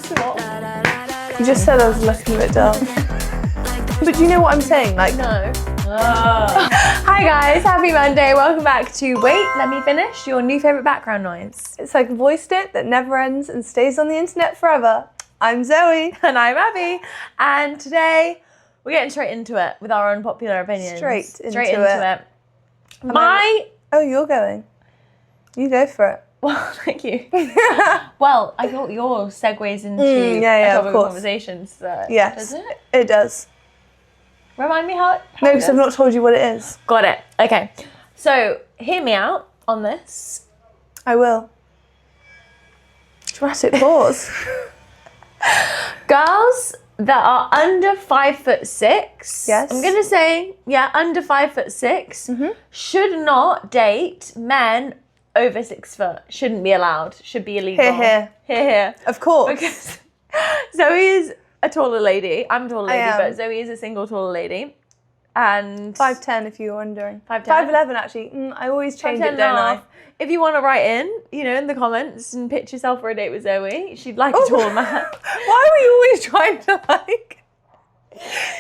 You just said I was looking a bit dull. But do you know what I'm saying? Like, No. Hi guys, happy Monday. Welcome back to Wait, Let Me Finish, your new favourite background noise. it's like a voice note that never ends and stays on the internet forever. I'm Zoe. And I'm Abby. And today we're getting straight into it with our unpopular opinions. Straight into it. Oh, you're going. You go for it. Well, thank you. Well, I thought your segues into a topic of conversation. So Yes. Does it? It does. Remind me how No, it because I've goes? not told you what it is. Got it. Okay. So, hear me out on this. I will. Dramatic pause. Girls that are under 5'6". Yes. I'm gonna say, under 5'6", should not date men over 6 foot. Shouldn't be allowed. Should be illegal. Hear, hear. Hear, hear. Of course. Because Zoe is a taller lady. I'm a taller lady, am. but Zoe is a single taller lady. And 5'10" if you were wondering. 5'10"? 5'11" actually. I always change it, don't I? If you want to write in the comments and pitch yourself for a date with Zoe, she'd like a tall man. Why are we always trying to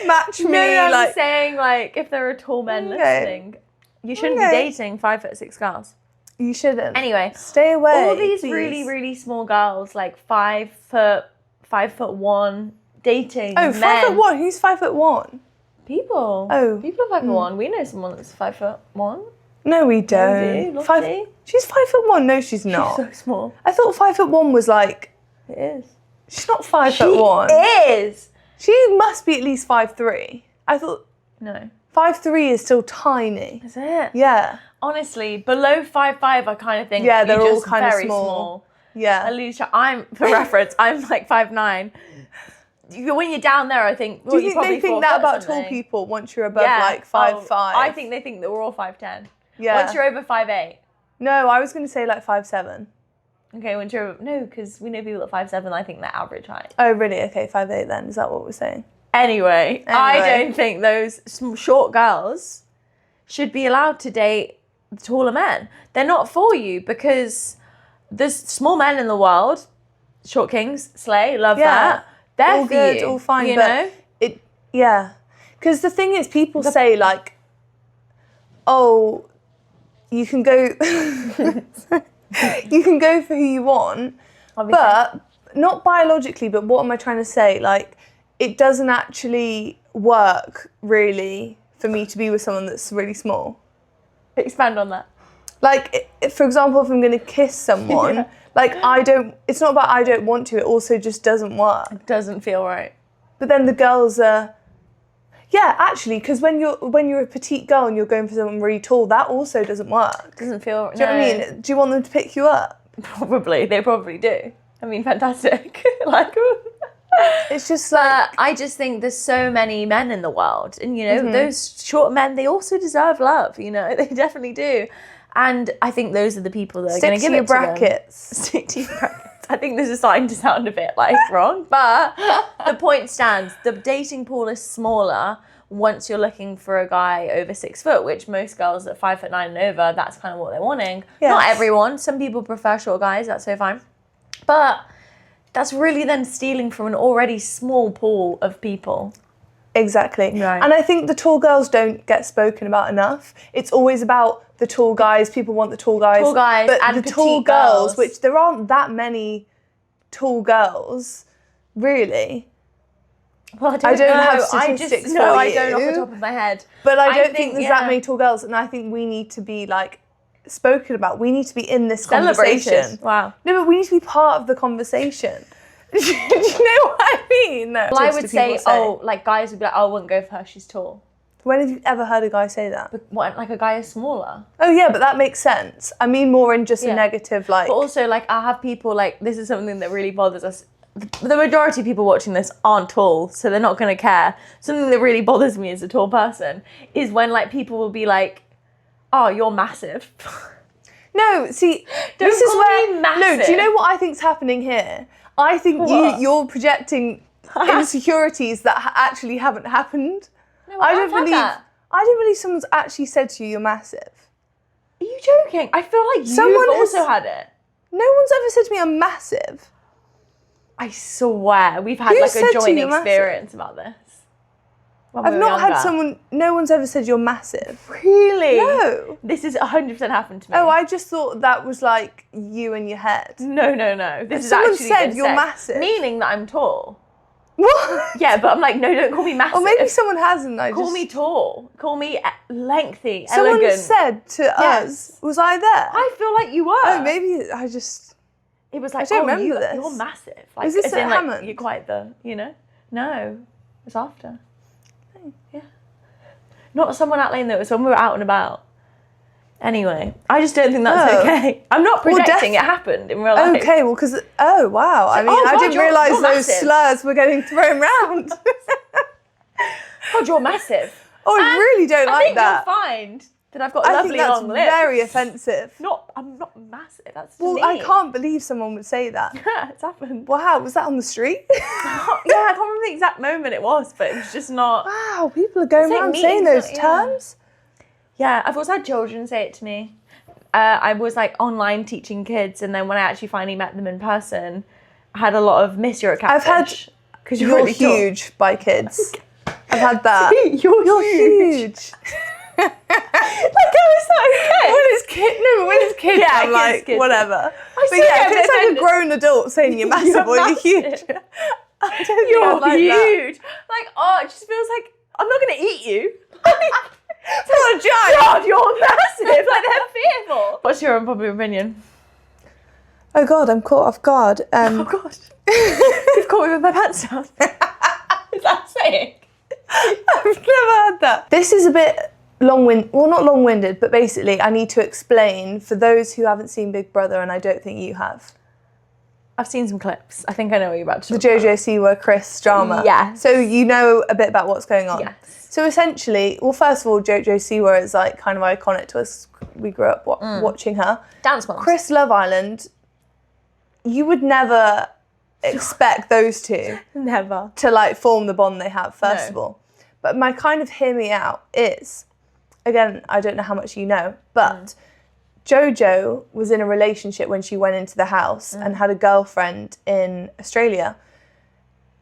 match me? No, I'm saying if there are tall men listening, you shouldn't be dating 5'6" girls. You shouldn't. Anyway, stay away. all these please. really, really small girls, like 5 foot, 5'1", dating Oh, men. 5'1". Who's 5'1"? People. Oh. People are 5'1". We know someone that's 5'1". No, we don't. Lottie. She's 5'1". No, she's not. She's so small. I thought 5'1" was like. It is. She's not 5'1". She is. She must be at least 5'3". I thought No. 5'3" is still tiny. Is it? Yeah. Honestly, below 5'5", I kind of think Yeah, they're you're all just kind of very small. At Yeah. least for reference, I'm like 5'9". When you're down there, I think. Do you think they think that about tall people once you're above like 5'5"? I think they think that we're all 5'10". Yeah. Once you're over 5'8". No, I was going to say like 5'7". Okay, once you're over, no, because we know people at 5'7". I think they're average height. Oh, really? Okay, 5'8" then. Is that what we're saying? Anyway, I don't think those short girls should be allowed to date taller men. They're not for you because there's small men in the world, short kings, slay, love that. They're all for good, you, all fine, you but know? Because the thing is, people say like, oh, you can go, you can go for who you want, Obviously. but not biologically. But what am I trying to say? Like, it doesn't actually work really for me to be with someone that's really small. Expand on that. Like, for example, if I'm going to kiss someone, like it's not about I don't want to, it also just doesn't work. It doesn't feel right. But then the girls are, actually, because when you're a petite girl and you're going for someone really tall, that also doesn't work. Doesn't feel. Do you know what I mean? Do you want them to pick you up? Probably. They probably do. I mean, fantastic. It's just like, I just think there's so many men in the world, and those short men, they also deserve love. They definitely do. And I think those are the people that are going to give it to them. Stick to your brackets. I think this is starting to sound a bit wrong, but the point stands. The dating pool is smaller once you're looking for a guy over 6 foot, which most girls at 5'9" and over, that's kind of what they're wanting. Yes. Not everyone. Some people prefer short guys. That's so fine. But that's really then stealing from an already small pool of people. Exactly. Right. And I think the tall girls don't get spoken about enough. It's always about the tall guys. People want the tall guys. Tall guys but and the tall petite girls, girls. which there aren't that many tall girls, really. Well, I don't know. have statistics for I you. don't off the top of my head. But I don't think there's that many tall girls, and I think we need to be spoken about. We need to be in this conversation. Wow. No, but we need to be part of the conversation. Do you know what I mean? No. Well, I would say, guys would be like, oh, I wouldn't go for her, she's tall. When have you ever heard a guy say that? But what, a guy is smaller? Oh, yeah, but that makes sense. I mean more in just a negative, But also, I have people, this is something that really bothers us. The majority of people watching this aren't tall, so they're not going to care. Something that really bothers me as a tall person is when, people will be like, oh, you're massive. No, see, Don't this is call where... me massive. No, do you know what I think's happening here? I think you're projecting insecurities that actually haven't happened. No, I don't believe someone's actually said to you, you're massive. Are you joking? I feel like you've also had it. No one's ever said to me I'm massive. I swear we've had like a joint experience about this. I've not had someone, no one's ever said you're massive. Really? No. This has 100% happened to me. Oh, I just thought that was like you in your head. No. This is someone actually said you're massive. Meaning that I'm tall. What? Yeah, but I'm like, no, don't call me massive. Or maybe someone hasn't. Call me tall. Call me lengthy, someone elegant. Someone said to us, was I there? I feel like you were. Oh, maybe I just... It was like, I don't remember this. You're massive. Like, was this at Hammond? Like, you're quite the, No, it was after. Yeah. Not someone out lane though, it was when we were out and about. Anyway, I just don't think that's okay. I'm not projecting, it happened in real life. Okay, well, because, wow. I mean, I didn't realise those slurs were getting thrown round. God, you're massive. Oh, I really don't like that. I think you'll find that I've got lovely long lips. Very offensive. I'm not massive, that's well, me. I can't believe someone would say that. Yeah, it's happened. Wow, was that on the street? Yeah, I can't remember the exact moment it was, but it was just not... Wow, people are going around saying those terms? Yeah, I've also had children say it to me. I was like online teaching kids, and then when I actually finally met them in person, I had a lot of "Miss, you're a catfish." Because you're really huge by kids. I've had that. You're huge. Like, how is that okay? When it's kids, yeah, I'm like, kids. Whatever. But yeah, if it's like a grown adult saying you're massive or you're huge, I don't think you're like huge. That. Like, it just feels like I'm not going to eat you. What a giant. God, you're massive. Like, they're fearful. What's your unpopular opinion? Oh God, I'm caught off guard. Oh God. You've caught me with my pants down. Is that saying? I've never had that. This is a bit not long-winded, but basically I need to explain for those who haven't seen Big Brother, and I don't think you have. I've seen some clips. I think I know what you're about to talk about. The JoJo Siwa Chris drama. Yeah. So you know a bit about what's going on. Yes. So essentially, well, first of all, JoJo Siwa is like kind of iconic to us. We grew up watching her. Dance moms. Chris Love Island, you would never expect those two never to like form the bond they have, first of all. But my kind of hear me out is, again, I don't know how much you know, but JoJo was in a relationship when she went into the house and had a girlfriend in Australia.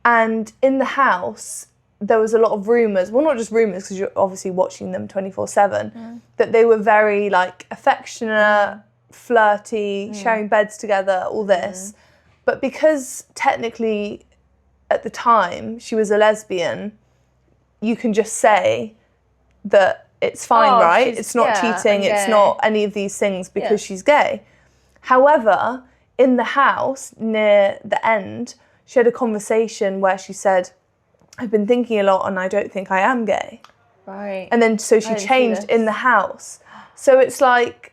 And in the house, there was a lot of rumours, well, not just rumours, because you're obviously watching them 24/7, that they were very like affectionate, flirty, sharing beds together, all this. But because technically at the time she was a lesbian, you can just say that it's fine, right? It's not cheating, it's not any of these things because she's gay. However, in the house near the end, she had a conversation where she said, I've been thinking a lot and I don't think I am gay. Right. And then so she changed in the house. So it's like,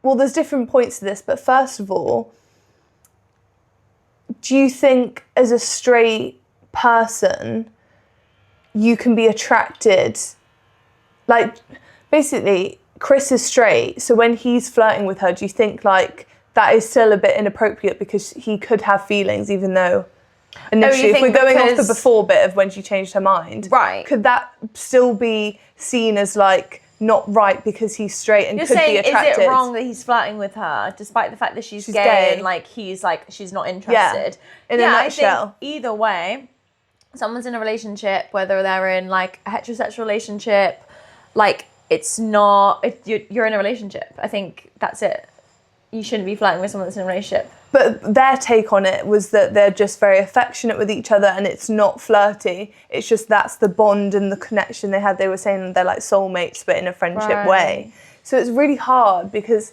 well, there's different points to this, but first of all, do you think as a straight person, you can be attracted, like, basically, Chris is straight, so when he's flirting with her, do you think, like, that is still a bit inappropriate because he could have feelings, even though initially, if we're going off the before bit of when she changed her mind, right? Could that still be seen as, like, not right because he's straight and could be attracted? Is it wrong that he's flirting with her, despite the fact that she's gay and, like, he's, like, she's not interested? Yeah, in a nutshell. I think either way, someone's in a relationship, whether they're in, like, a heterosexual relationship, like, it's not, you're in a relationship. I think that's it. You shouldn't be flirting with someone that's in a relationship. But their take on it was that they're just very affectionate with each other and it's not flirty. It's just that's the bond and the connection they had. They were saying they're like soulmates, but in a friendship way. So it's really hard because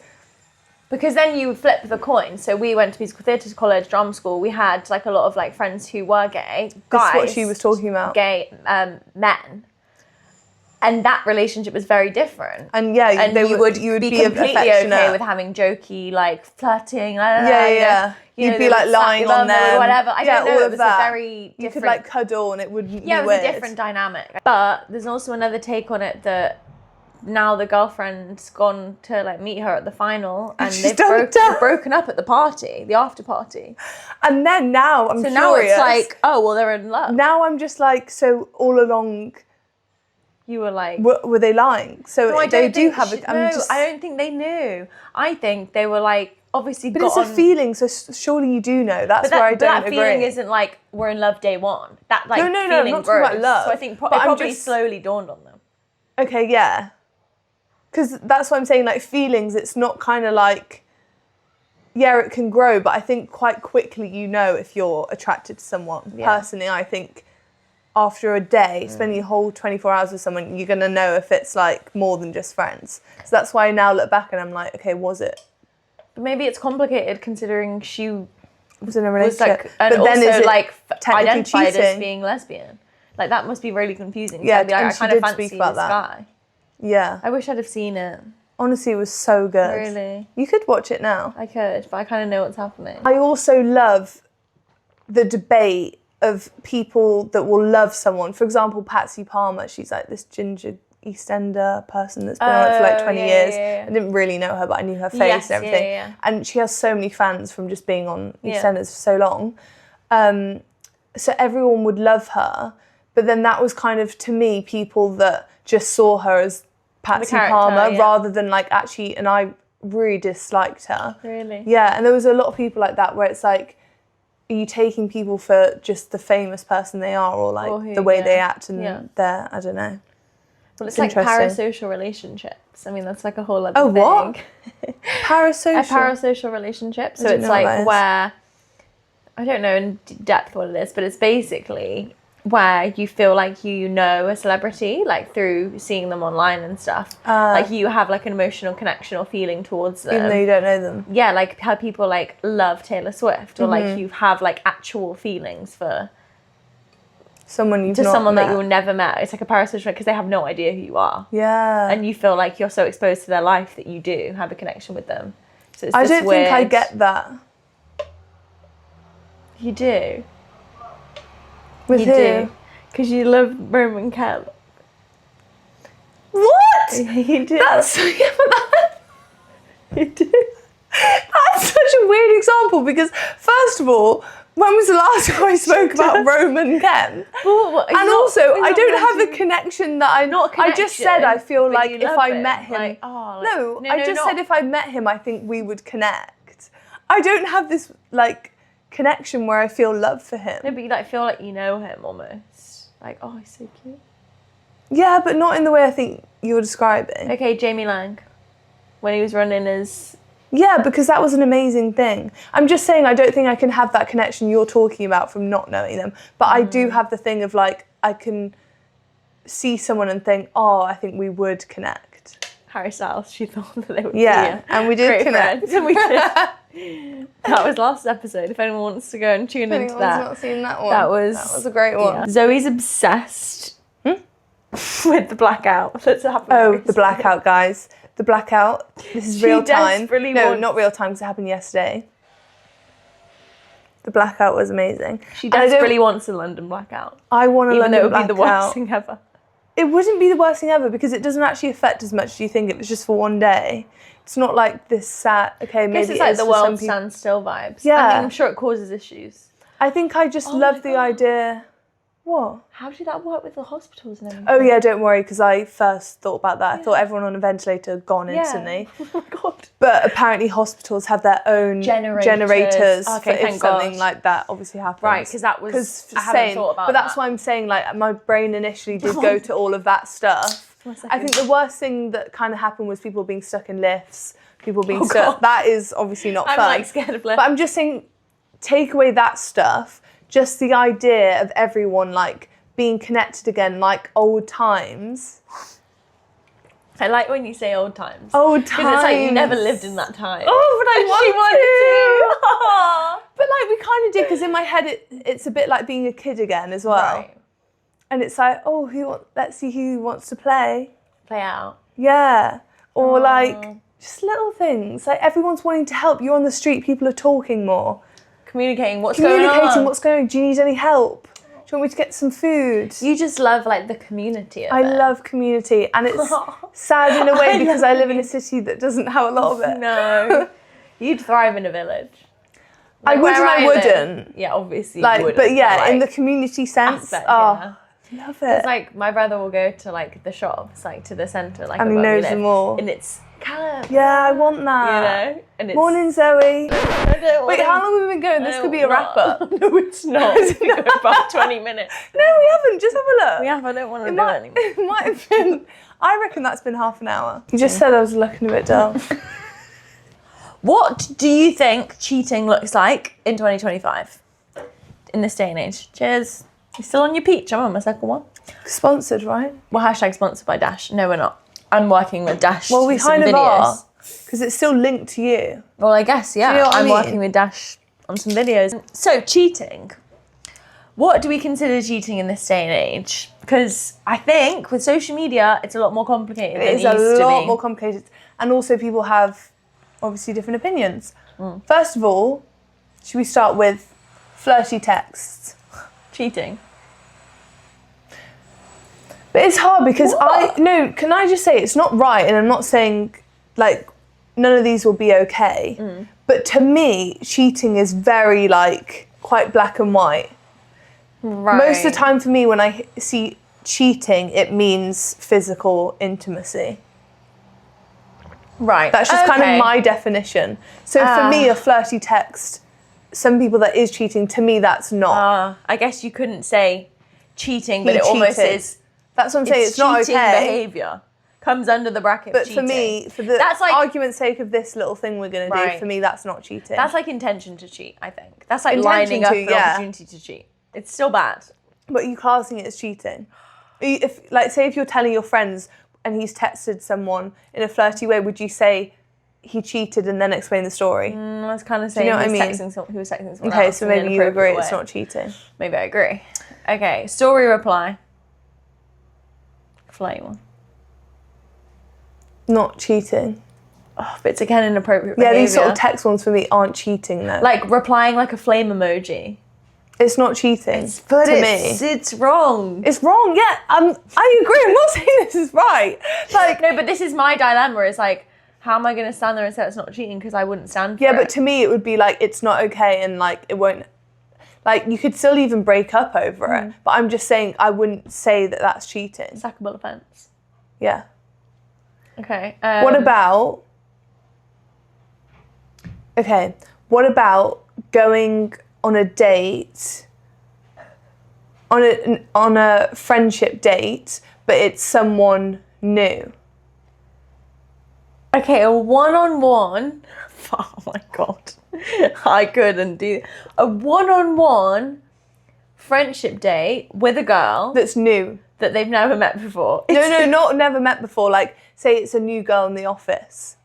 then you flip the coin. So we went to musical theatre college, drama school. We had like a lot of like friends who were gay. Guys, that's what she was talking about. Gay men. And that relationship was very different. And yeah, and you would be completely okay with having jokey, like flirting. You'd be like lying on them, or whatever. I don't know. It was a very different. You could like cuddle, and it wouldn't be weird. Yeah, it was a different dynamic. But there's also another take on it that now the girlfriend's gone to like meet her at the final, and they've broken up at the party, the after party. And then now I'm curious. Now it's like, oh well, they're in love. Now I'm just like, so all along. You were like... Were they lying? So no, they do have... I don't think they knew. I think they were like obviously But it's a feeling, so surely you do know. That's where I don't agree. That feeling isn't like we're in love day one. That like no, feeling I'm not talking about love. So I think it probably slowly dawned on them. Okay, yeah. Because that's what I'm saying, like feelings, it's not kind of like, yeah, it can grow, but I think quite quickly you know if you're attracted to someone. Yeah. Personally, I think after a day, spending a whole 24 hours with someone, you're going to know if it's like more than just friends. So that's why I now look back and I'm like, okay, was it? But maybe it's complicated considering she was in a relationship. Like, and but also then like identified as being lesbian. Like that must be really confusing. Yeah, I'd be like, and I kind of fancy this that guy. Yeah. I wish I'd have seen it. Honestly, it was so good. Really? You could watch it now. I could, but I kind of know what's happening. I also love the debate of people that will love someone. For example, Patsy Palmer, she's like this ginger EastEnder person that's been on it for like 20 years. Yeah. I didn't really know her, but I knew her face and everything. Yeah. And she has so many fans from just being on EastEnders for so long. So everyone would love her. But then that was kind of, to me, people that just saw her as Patsy Palmer rather than like actually, and I really disliked her. Really? Yeah, and there was a lot of people like that where it's like, are you taking people for just the famous person they are or like the way they act and their, I don't know. Well, it's like parasocial relationships. I mean, that's like a whole other thing. What? Parasocial? A parasocial relationship. So it's like where, I don't know in depth what it is, but it's basically where you feel like you know a celebrity, like through seeing them online and stuff. Like you have like an emotional connection or feeling towards them. Even though you don't know them. Yeah, like how people like love Taylor Swift or like you have like actual feelings for someone you've someone met. that you'll never met. It's like a parasocial because they have no idea who you are. Yeah. And you feel like you're so exposed to their life that you do have a connection with them. So it's I don't think I get that. You do. With who? Do. Because you love Roman Kelly. What? You do. That's you do. That's such a weird example because first of all, when was the last time I spoke about Roman Ken? And also, I don't have the connection that I just said I feel like if I met him. Like, I just said if I met him, I think we would connect. I don't have this like connection where I feel love for him. No, but you like feel like you know him almost. Like, oh, he's so cute. Yeah, but not in the way I think you're describing. Okay, Jamie Lang, when he was running as... Yeah, because that was an amazing thing. I'm just saying I don't think I can have that connection you're talking about from not knowing them. But I do have the thing of like, I can see someone and think, oh, I think we would connect. Harry Styles, she thought that they would be and we did connect. And we did. That was last episode. If anyone wants to go and tune into that. Not seen that one. That was a great one. Yeah. Zoe's obsessed with the blackout that's happened. Oh, the blackout, guys. The blackout. This is real time. No, not real time because it happened yesterday. The blackout was amazing. She desperately wants a London blackout. I want a London blackout. Even though it would be the worst thing ever. It wouldn't be the worst thing ever because it doesn't actually affect as much as you think. It was just for one day. It's not like this sad, okay, maybe it's like the world stands still vibes. Yeah. I mean, I'm sure it causes issues. I think I just love the idea. What? How did that work with the hospitals and everything? Oh yeah, don't worry, because I first thought about that. I thought everyone on a ventilator had gone instantly. Oh my God. But apparently hospitals have their own generators for if something like that obviously happens. Right, because that was, I haven't thought about that. But that's why I'm saying, like, my brain initially did go to all of that stuff. I think the worst thing that kind of happened was people being stuck in lifts, people being stuck. That is obviously not fun. I'm like scared of lifts. But I'm just saying, take away that stuff, just the idea of everyone like being connected again, like old times. I like when you say old times. Old times. Because it's like you never lived in that time. Oh, but I want to. But like we kind of did, because in my head it's a bit like being a kid again as well. Right. And it's like, oh, let's see who wants to play. Play out. Yeah. Or like just little things. Like everyone's wanting to help. You're on the street, people are talking more. Communicating what's going on. Do you need any help? Do you want me to get some food? You just love like the community of it. I love community, and it's sad in a way because I live in a city that doesn't have a lot of it. No. You'd thrive in a village. Like I would and I wouldn't. Yeah, obviously like, you wouldn't. But yeah, in the community sense. Aspect, Love it. It's like my brother will go to like the shops, like to the centre, like and he knows them all. and it's Callum. Yeah, I want that. You know, and it's morning, Zoe. Wait, how long have we been going? This could be a wrap up. No, it's not. It's been going about 20 minutes. No, we haven't. Just have a look. We have. I don't want to do it anymore. It might have been. I reckon that's been half an hour. You just said I was looking a bit dull. What do you think cheating looks like in 2025? In this day and age? Cheers. You still on your peach? I'm on my second one. Sponsored, right? Well, hashtag sponsored by Dash. No, we're not. I'm working with Dash. Well, we kind of are. Because it's still linked to you. Well, I guess, yeah. Do you know what I mean? working with Dash on some videos. So, cheating. What do we consider cheating in this day and age? Because I think with social media, it's a lot more complicated. It is a lot more complicated. And also people have obviously different opinions. First of all, should we start with flirty texts? Cheating. But it's hard because can I just say it's not right, and I'm not saying like none of these will be okay. But to me, cheating is very like quite black and white. Right. Most of the time for me when I see cheating, it means physical intimacy. Right. That's just kind of my definition. So for me, a flirty text, some people that is cheating, to me that's not. I guess you couldn't say cheating, but it almost is. That's what I'm saying, it's not okay. Cheating behaviour comes under the bracket of cheating. But for me, for the argument's sake of this little thing we're going to do, for me that's not cheating. That's like intention to cheat, I think. That's like lining up an opportunity to cheat. It's still bad. But you classing it as cheating. If, like, say if you're telling your friends and he's texted someone in a flirty way, would you say he cheated and then explain the story? I was kind of saying he was texting someone okay, else. so maybe you agree it's not cheating. Maybe I agree. Okay, story reply. Flirty one. Not cheating. Oh, but it's again inappropriate behaviour. Yeah, these sort of text ones for me aren't cheating though. Like replying like a flame emoji. It's not cheating. It's wrong. It's wrong, yeah. I agree. I'm not saying this is right. Like, no, but this is my dilemma. It's like, how am I going to stand there and say it's not cheating? Because I wouldn't stand for it. Yeah, but to me, it would be like, it's not okay and like, it won't, like, you could still even break up over it. But I'm just saying, I wouldn't say that that's cheating. Sackable offence. Yeah. Okay. What about going on a date, on a friendship date, but it's someone new? Okay, a one-on-one. Oh my God. I couldn't do a one-on-one friendship date with a girl that's new, that they've never met before. No, not never met before. Like, say it's a new girl in the office.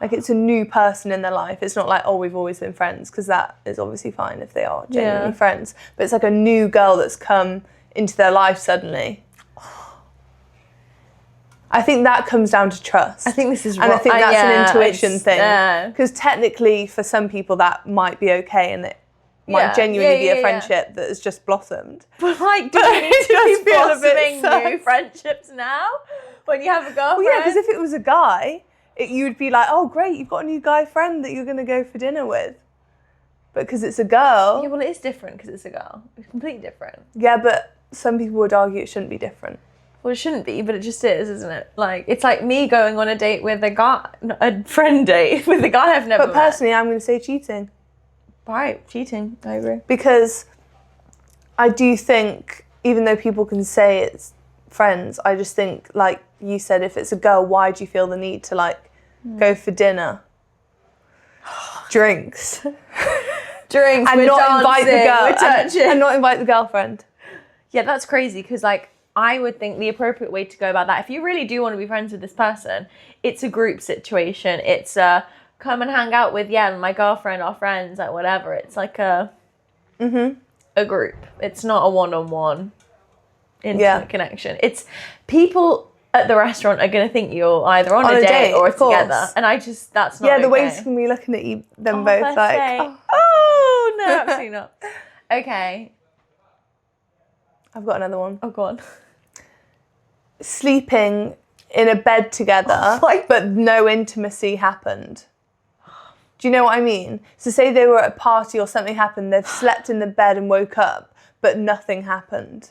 Like, it's a new person in their life. It's not like, oh, we've always been friends, because that is obviously fine if they are genuinely friends. But it's like a new girl that's come into their life suddenly. I think that comes down to trust. I think this is wrong. And I think that's an intuition thing. Because technically, for some people, that might be okay, and it might genuinely be a friendship that has just blossomed. But like, do you need to be blossoming new friendships now when you have a girlfriend? Well, yeah, because if it was a guy, you'd be like, oh, great, you've got a new guy friend that you're going to go for dinner with. But because it's a girl... Yeah, well, it is different because it's a girl. It's completely different. Yeah, but some people would argue it shouldn't be different. Well, it shouldn't be, but it just is, isn't it? Like, it's like me going on a date with a guy, a friend date with a guy I've never met. But personally, I'm going to say cheating. Right, cheating, I agree. Because I do think, even though people can say it's friends, I just think, like you said, if it's a girl, why do you feel the need to, like, go for dinner? Drinks. Drinks, and not invite the girl. And not invite the girlfriend. Yeah, that's crazy, because, like, I would think the appropriate way to go about that, if you really do want to be friends with this person, it's a group situation. It's a come and hang out with, my girlfriend, our friends, like whatever. It's like a group. It's not a one-on-one intimate connection. It's people at the restaurant are going to think you're either on a date or together. And that's not the okay. waiters can be looking at them both like, oh, no, absolutely not. Okay. I've got another one. Oh, go on. Sleeping in a bed together, but no intimacy happened. Do you know what I mean? So say they were at a party or something happened, they've slept in the bed and woke up, but nothing happened.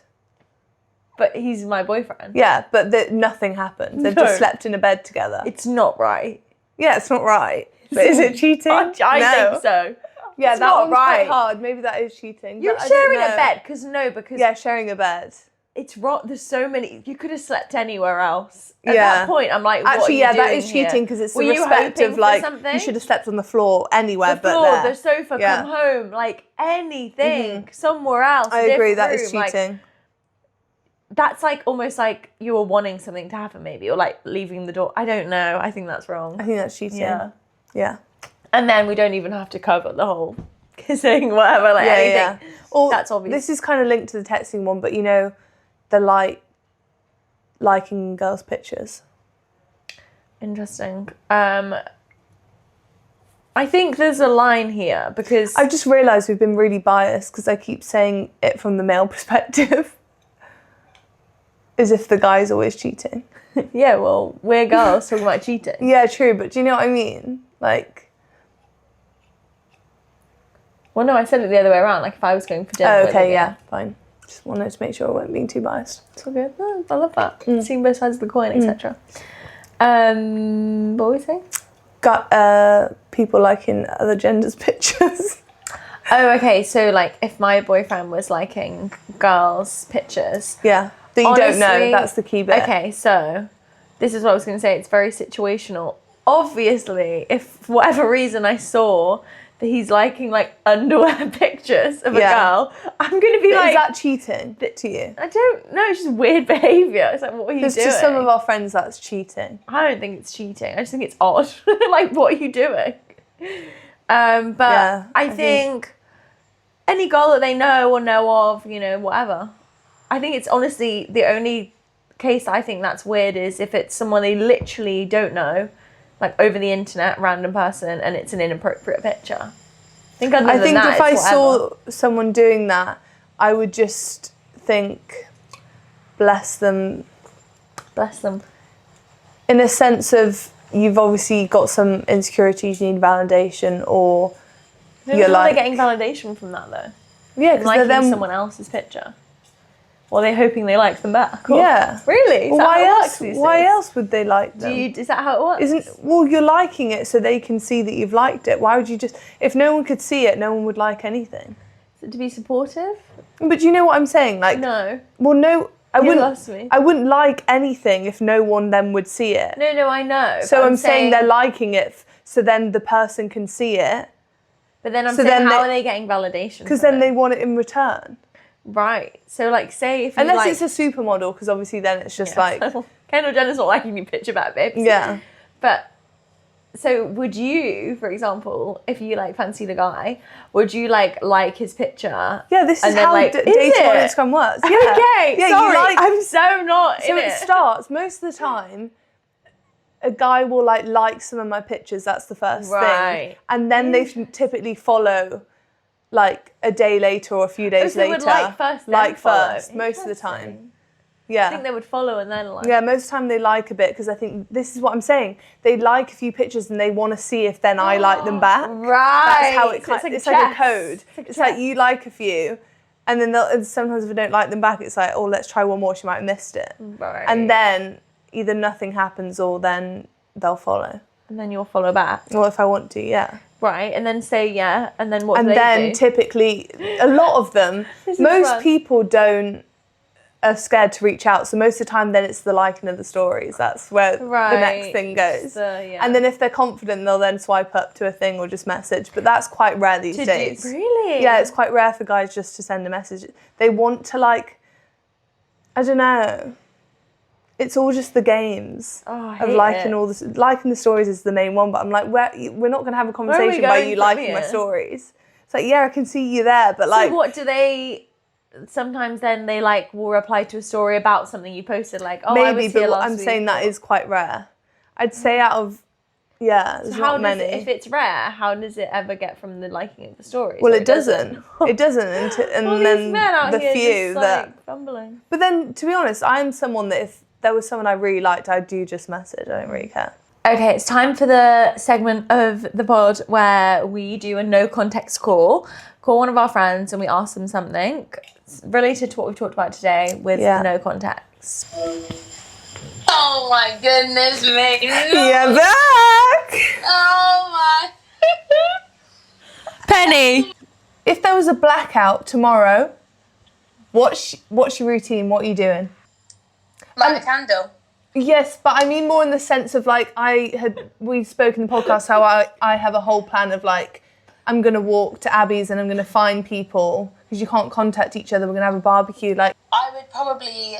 But he's my boyfriend. Yeah, but nothing happened. They've just slept in a bed together. It's not right. Yeah, it's not right. But is it cheating? I think so. Yeah, it's that not one's right. quite hard. Maybe that is cheating. You're sharing a bed because yeah, sharing a bed. It's wrong. There's so many. You could have slept anywhere else. At that point, I'm like, what actually, are you doing that is cheating because it's the respect of like you should have slept on the floor anywhere the but floor, there. The sofa, come home, like anything, somewhere else. I agree. That is cheating. Like, that's like almost like you were wanting something to happen, maybe, or like leaving the door. I don't know. I think that's wrong. I think that's cheating. Yeah. And then we don't even have to cover the whole kissing, whatever, like anything. Yeah. Or that's obvious. This is kind of linked to the texting one, but you know, the liking girls' pictures. Interesting. I think there's a line here because I've just realised we've been really biased because I keep saying it from the male perspective. As if the guy's always cheating. Yeah, well, we're girls talking about cheating. Yeah, true, but do you know what I mean? Like... Well, no, I said it the other way around, like if I was going for dinner with okay, yeah, fine. Just wanted to make sure I wasn't being too biased. It's all good. No, I love that. Seeing both sides of the coin, etc. What were we saying? Got people liking other genders' pictures. Oh, okay, so like if my boyfriend was liking girls' pictures... Yeah. That you don't know, that's the key bit. Okay, so this is what I was going to say. It's very situational. Obviously, if for whatever reason I saw that he's liking like underwear pictures of a girl, I'm going to be like... Is that cheating to you? I don't know, it's just weird behaviour. It's like, what are you doing? Because to some of our friends, that's cheating. I don't think it's cheating. I just think it's odd. Like, what are you doing? But I think any girl that they know or know of, you know, whatever... I think it's honestly the only case I think that's weird is if it's someone they literally don't know, like over the internet, random person, and it's an inappropriate picture. I think if I saw someone doing that, I would just think, bless them. Bless them. In a sense of you've obviously got some insecurities, you need validation, or you're like... They're getting validation from that though. Yeah, because they're liking someone else's picture. Or they're hoping they like them back. Or, yeah. Really? Well, why else would they like them? Is that how it works? Well, you're liking it so they can see that you've liked it. Why would you just... If no one could see it, no one would like anything. Is it to be supportive? But do you know what I'm saying? Like, no. Well, no... I lost me. I wouldn't like anything if no one then would see it. No, I know. So I'm saying they're liking it so then the person can see it. But then I'm saying how are they getting validation? Because then they want it in return. Right. So, like, say if you Unless it's a supermodel, because obviously then it's just like... Kendall Jenner's not liking your picture back, babes. Yeah. But, so would you, for example, if you, like, fancy the guy, would you, like his picture? Yeah, this is how dating on Instagram works. Yeah. Okay, yeah, sorry. I'm so not in it. So it starts, most of the time, a guy will, like some of my pictures, that's the first thing. And then they typically follow... like a day later or a few days later. Would like first, most of the time. Yeah. I think they would follow and then like. Yeah, most of the time they like a bit because I think this is what I'm saying. They like a few pictures and they want to see if then I like them back. Right. That's how it's like a code. It's like you like a few and then sometimes if I don't like them back, it's like, oh, let's try one more. She might have missed it. Right. And then either nothing happens or then they'll follow. And then you'll follow back. Or if I want to, yeah. Right, and then say yeah, and then what do they do? And then typically, a lot of them, most people are scared to reach out. So most of the time then it's the liking of the stories. That's where the next thing goes. And then if they're confident, they'll then swipe up to a thing or just message. But that's quite rare these days. Really? Yeah, it's quite rare for guys just to send a message. They want to I don't know. It's all just the games of liking all this. Liking the stories is the main one, but I'm like, we're not going to have a conversation about you liking my stories. It's like, yeah, I can see you there, but like... So what do they... Sometimes then they will reply to a story about something you posted, like, oh, maybe, I was here last week. I'm saying that is quite rare. I'd say out of... Yeah, there's not many. If it's rare, how does it ever get from the liking of the stories? Well, it doesn't. It doesn't. And then the few that... fumbling. But then, to be honest, I'm someone that if there was someone I really liked, I do just message. I don't really care. Okay, it's time for the segment of the pod where we do a no context call call one of our friends and we ask them something related to what we've talked about today with no context. Oh my goodness me. You're back. Oh my. Penny. If there was a blackout tomorrow, what's your routine? What are you doing? Light a candle. Yes, but I mean more in the sense of like we spoke in the podcast how I have a whole plan of like I'm gonna walk to Abby's and I'm gonna find people because you can't contact each other. We're gonna have a barbecue. Like I would probably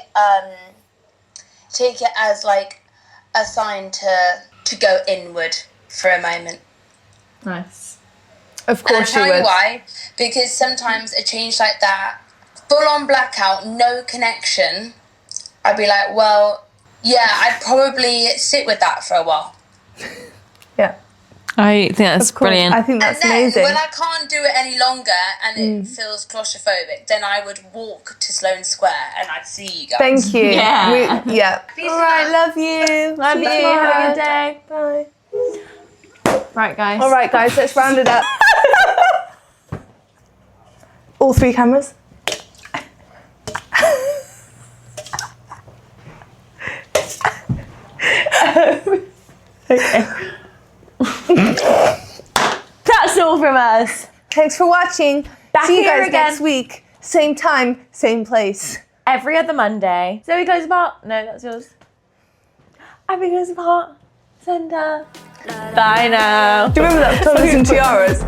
take it as like a sign to go inward for a moment. Nice. Of course and you would. I'll tell you why. Because sometimes a change like that, full on blackout, no connection, I'd be like, well, yeah, I'd probably sit with that for a while. Yeah. I think that's brilliant. I think that's and then, amazing. when I can't do it any longer and it feels claustrophobic, then I would walk to Sloane Square and I'd see you guys. Thank you. Yeah. Peace All right, out. love you. Love you. Have a good day. Bye. Right, guys. All right, guys, let's round it up. All 3 cameras. Okay. That's all from us. Thanks for watching. See you here guys again. next week. Same time, same place. Every other Monday. Zoe goes apart. No, that's yours. Abby goes apart. Sender. Bye now. Do you remember that? Toddlers and tiaras.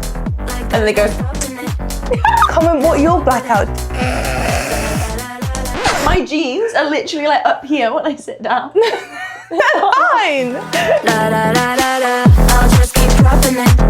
And they go. Comment what your blackout. My jeans are literally like up here when I sit down. Fine. I'll just keep dropping it.